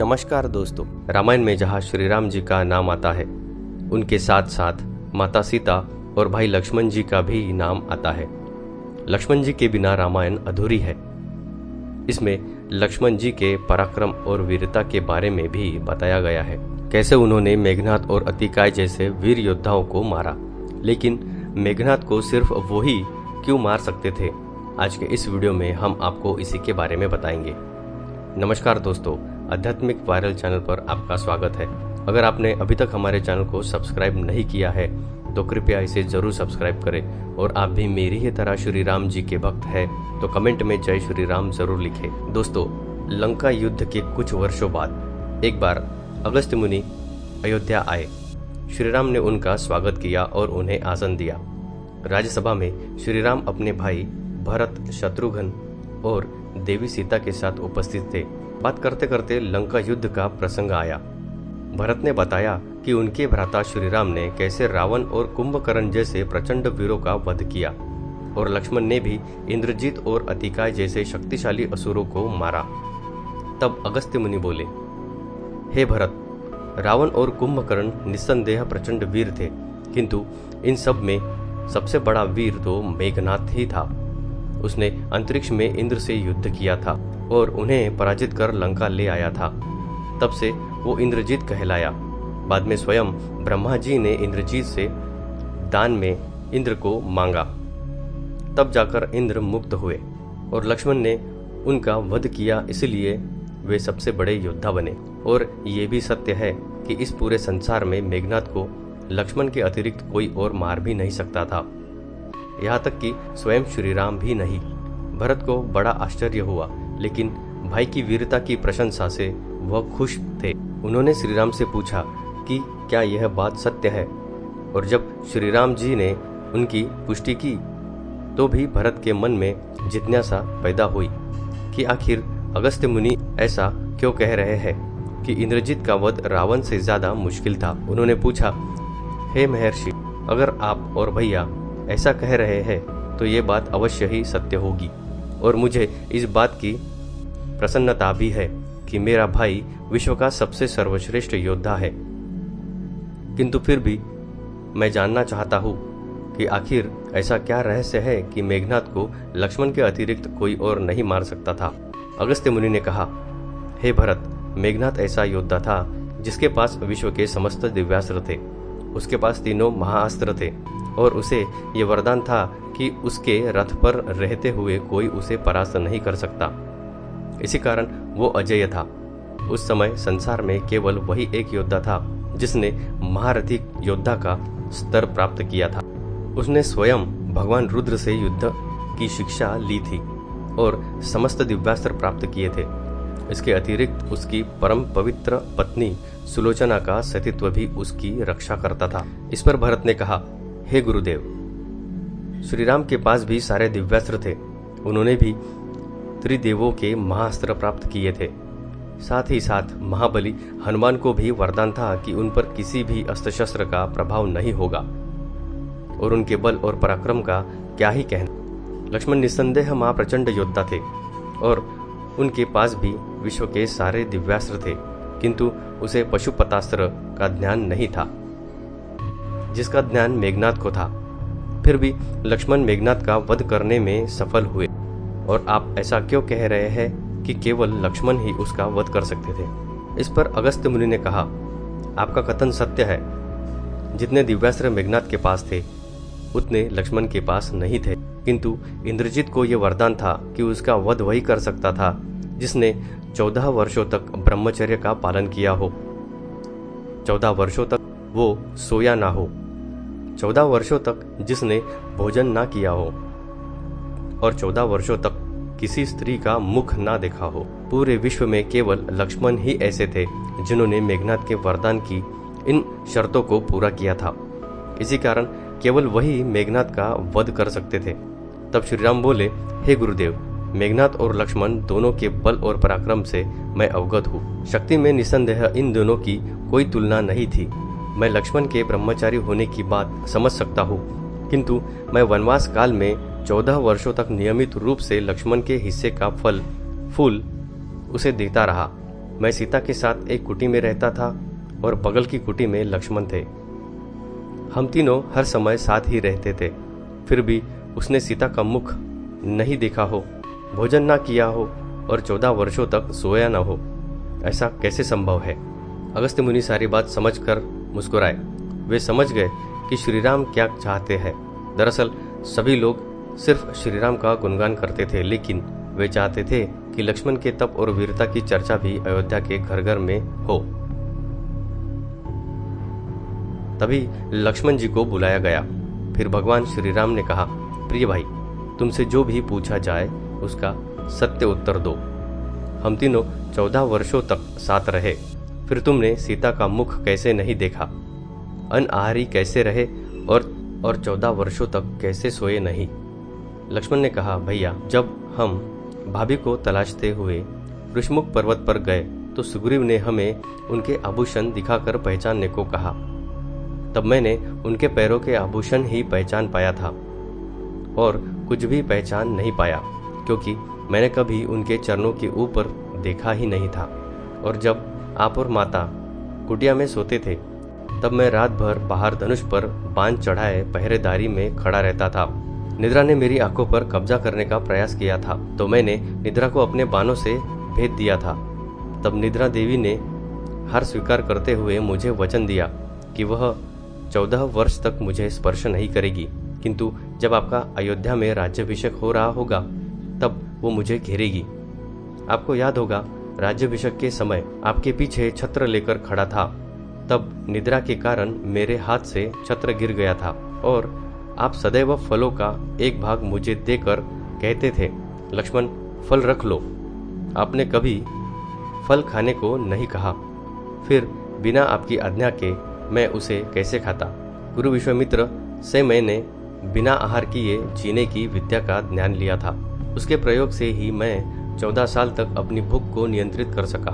नमस्कार दोस्तों। रामायण में जहाँ श्री राम जी का नाम आता है, उनके साथ साथ माता सीता और भाई लक्ष्मण जी का भी नाम आता है। लक्ष्मण जी के बिना रामायण अधूरी है। इसमें लक्ष्मण जी के पराक्रम और वीरता के बारे में भी बताया गया है, कैसे उन्होंने मेघनाद और अतिकाय जैसे वीर योद्धाओं को मारा। लेकिन मेघनाद को सिर्फ वो ही क्यों मार सकते थे? आज के इस वीडियो में हम आपको इसी के बारे में बताएंगे। नमस्कार दोस्तों, आध्यात्मिक वायरल चैनल पर आपका स्वागत है। अगर आपने अभी तक हमारे चैनल को सब्सक्राइब नहीं किया है तो कृपया इसे जरूर सब्सक्राइब करें, और आप भी मेरी ही तरह श्री राम जी के भक्त हैं तो कमेंट में जय श्री राम जरूर लिखें। दोस्तों, लंका युद्ध के कुछ वर्षों बाद एक बार अगस्त्य मुनि अयोध्या आए। श्री राम ने उनका स्वागत किया और उन्हें आसन दिया। राज्यसभा में श्री राम अपने भाई भरत, शत्रुघ्न और देवी सीता के साथ उपस्थित थे। बात करते करते लंका युद्ध का प्रसंग आया। भरत ने बताया कि उनके भ्राता श्री राम ने कैसे रावण और कुंभकर्ण जैसे प्रचंड वीरों का वध किया, और लक्ष्मण ने भी इंद्रजीत और अतिकाय जैसे शक्तिशाली असुरों को मारा। तब अगस्त्य मुनि बोले, हे भरत, रावण और कुंभकर्ण निस्संदेह प्रचंड वीर थे, किंतु इन सब में सबसे बड़ा वीर तो मेघनाद ही था। उसने अंतरिक्ष में इंद्र से युद्ध किया था और उन्हें पराजित कर लंका ले आया था। तब से वो इंद्रजीत कहलाया। बाद में स्वयं ब्रह्मा जी ने इंद्रजीत से दान में इंद्र को मांगा, तब जाकर इंद्र मुक्त हुए, और लक्ष्मण ने उनका वध किया, इसलिए वे सबसे बड़े योद्धा बने। और ये भी सत्य है कि इस पूरे संसार में मेघनाद को लक्ष्मण के अतिरिक्त कोई और मार भी नहीं सकता था, यहाँ तक कि स्वयं श्री राम भी नहीं। भरत को बड़ा आश्चर्य हुआ, लेकिन भाई की वीरता की प्रशंसा से वह खुश थे। उन्होंने श्री राम से पूछा कि क्या यह बात सत्य है, और जब श्री राम जी ने उनकी पुष्टि की तो भी भरत के मन में जिज्ञासा पैदा हुई कि आखिर अगस्त्य मुनि ऐसा क्यों कह रहे हैं कि इंद्रजीत का वध रावण से ज्यादा मुश्किल था। उन्होंने पूछा, हे महर्षि, अगर आप और भैया ऐसा कह रहे हैं तो ये बात अवश्य ही सत्य होगी, और मुझे इस बात की प्रसन्नता भी है कि मेरा भाई विश्व का सबसे सर्वश्रेष्ठ योद्धा है। किंतु फिर भी मैं जानना चाहता हूँ कि आखिर ऐसा क्या रहस्य है कि मेघनाद को लक्ष्मण के अतिरिक्त कोई और नहीं मार सकता था। अगस्त्य मुनि ने कहा, हे भरत, मेघनाद ऐसा योद्धा था जिसके पास विश्व के समस्त दिव्यास्त्र थे। उसके पास तीनों महाअस्त्र थे, और उसे ये वरदान था कि उसके रथ पर रहते हुए कोई उसे परास्त नहीं कर सकता। इसी कारण वो अजेय था। उस समय संसार में केवल वही एक योद्धा था जिसने महारथी योद्धा का स्तर प्राप्त किया था। उसने स्वयं भगवान रुद्र से युद्ध की शिक्षा ली थी और समस्त दिव्यास्त्र प्राप्त किए थे। इसके अतिरिक्त उसकी परम पवित्र पत्नी सुलोचना का सतीत्व भी उसकी रक्षा करता था। इस पर भरत ने कहा, हे गुरुदेव, श्री राम के पास भी सारे दिव्यास्त्र थे। उन्होंने भी त्रिदेवों के महाअस्त्र प्राप्त किए थे। साथ ही साथ महाबली हनुमान को भी वरदान था कि उन पर किसी भी अस्त्र शस्त्र का प्रभाव नहीं होगा, और उनके बल और पराक्रम का क्या ही कहना। लक्ष्मण निस्संदेह महाप्रचंड योद्धा थे, और उनके पास भी विश्व के सारे दिव्यास्त्र थे, किंतु उसे पशुपतास्त्र का ज्ञान नहीं था जिसका ज्ञान मेघनाद को था। फिर भी लक्ष्मण मेघनाद का वध करने में सफल हुए, और आप ऐसा क्यों कह रहे हैं कि केवल लक्ष्मण ही उसका वध कर सकते थे? इस पर अगस्त्य मुनि ने कहा, आपका कथन सत्य है। जितने दिव्यास्त्र मेघनाद के पास थे उतने लक्ष्मण के पास नहीं थे, किंतु इंद्रजीत को यह वरदान था कि उसका वध वही कर सकता था जिसने 14 वर्षों तक ब्रह्मचर्य का पालन किया हो। 14 वर्षों तक वो सोया ना हो, 14 वर्षों तक जिसने भोजन ना किया हो, और 14 वर्षों तक किसी स्त्री का मुख ना देखा हो। पूरे विश्व में केवल लक्ष्मण ही ऐसे थे जिन्होंने मेघनाद के वरदान की इन शर्तों को पूरा किया था। इसी कारण केवल वही मेघनाद का वध कर सकते थे। तब श्री राम बोले, हे गुरुदेव, मेघनाद और लक्ष्मण दोनों के बल और पराक्रम से मैं अवगत हूँ। शक्ति में निस्संदेह इन दोनों की कोई तुलना नहीं थी। मैं लक्ष्मण के ब्रह्मचारी होने की बात समझ सकता हूँ, किंतु मैं वनवास काल में 14 वर्षों तक नियमित रूप से लक्ष्मण के हिस्से का फल फूल उसे देता रहा। मैं सीता के साथ एक कुटी में रहता था और बगल की कुटी में लक्ष्मण थे। हम तीनों हर समय साथ ही रहते थे, फिर भी उसने सीता का मुख नहीं देखा हो, भोजन ना किया हो और 14 वर्षों तक सोया न हो। ऐसा कैसे संभव है? अगस्त्य मुनि सारी बात समझकर मुस्कुराए। वे समझ गए कि श्रीराम क्या चाहते हैं। दरअसल सभी लोग सिर्फ श्रीराम का गुणगान करते थे, लेकिन वे चाहते थे कि लक्ष्मण के तप और वीरता की चर्चा भी अयोध्या के घर घर में हो। तभी लक्ष्मण जी को बुलाया गया। फिर भगवान श्रीराम ने कहा, प्रिय भाई, तुमसे जो भी पूछा जाए उसका सत्य उत्तर दो। हम तीनों 14 वर्षों तक साथ रहे, फिर तुमने सीता का मुख कैसे नहीं देखा, अनआहारी कैसे रहे और 14 वर्षों तक कैसे सोए नहीं। लक्ष्मण ने कहा, भैया, जब हम भाभी को तलाशते हुए ऋषमुख पर्वत पर गए तो सुग्रीव ने हमें उनके आभूषण दिखाकर पहचानने को कहा। तब मैंने उनके पैरों के आभूषण ही पहचान पाया था और कुछ भी पहचान नहीं पाया, क्योंकि मैंने कभी उनके चरणों के ऊपर देखा ही नहीं था। और जब आप और माता कुटिया में सोते थे, तब मैं रात भर बाहर धनुष पर बांध चढ़ाए पहरेदारी में खड़ा रहता था। निद्रा ने मेरी आंखों पर कब्जा करने का प्रयास किया था, तो मैंने निद्रा को अपने बाणों से भेद दिया था। तब निद्रा देवी ने हार स्वीकार करते हुए मुझे वचन दिया कि वह 14 वर्ष तक मुझे स्पर्श नहीं करेगी, किंतु जब आपका अयोध्या में राज्याभिषेक हो रहा होगा तब वो मुझे घेरेगी। आपको याद होगा, राज्याभिषेक के समय आपके पीछे छत्र लेकर खड़ा था। तब निद्रा के कारण मेरे हाथ से छत्र गिर गया था और आप सदैव फलों का एक भाग मुझे देकर कहते थे, लक्ष्मण, फल रख लो। आपने कभी फल खाने को नहीं कहा, फिर बिना आपकी आज्ञा के मैं उसे कैसे खाता? गुरु विश्वामित्र से मैंने बिना आहार किए जीने की विद्या का ज्ञान लिया था। उसके प्रयोग से ही मैं 14 साल तक अपनी भूख को नियंत्रित कर सका।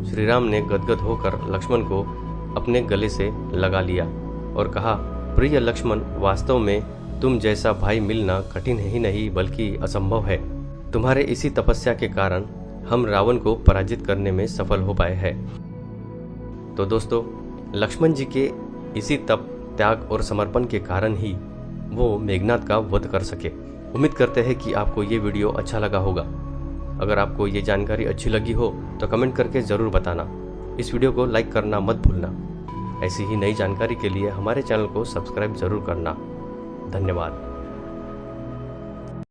श्रीराम ने गदगद होकर लक्ष्मण को अपने गले से लगा लिया और कहा, प्रिय लक्ष्मण, वास्तव में तुम जैसा भाई मिलना कठिन ही नहीं बल्कि असंभव है। तुम्हारे इसी तपस्या के कारण हम रावण को पराजित करने में सफल हो पाए हैं। तो दोस्तों, लक्ष्मण जी के इसी तप, त्याग और समर्पण के कारण ही वो मेघनाद का वध कर सके। उम्मीद करते हैं कि आपको ये वीडियो अच्छा लगा होगा। अगर आपको ये जानकारी अच्छी लगी हो तो कमेंट करके ज़रूर बताना। इस वीडियो को लाइक करना मत भूलना। ऐसी ही नई जानकारी के लिए हमारे चैनल को सब्सक्राइब जरूर करना। धन्यवाद।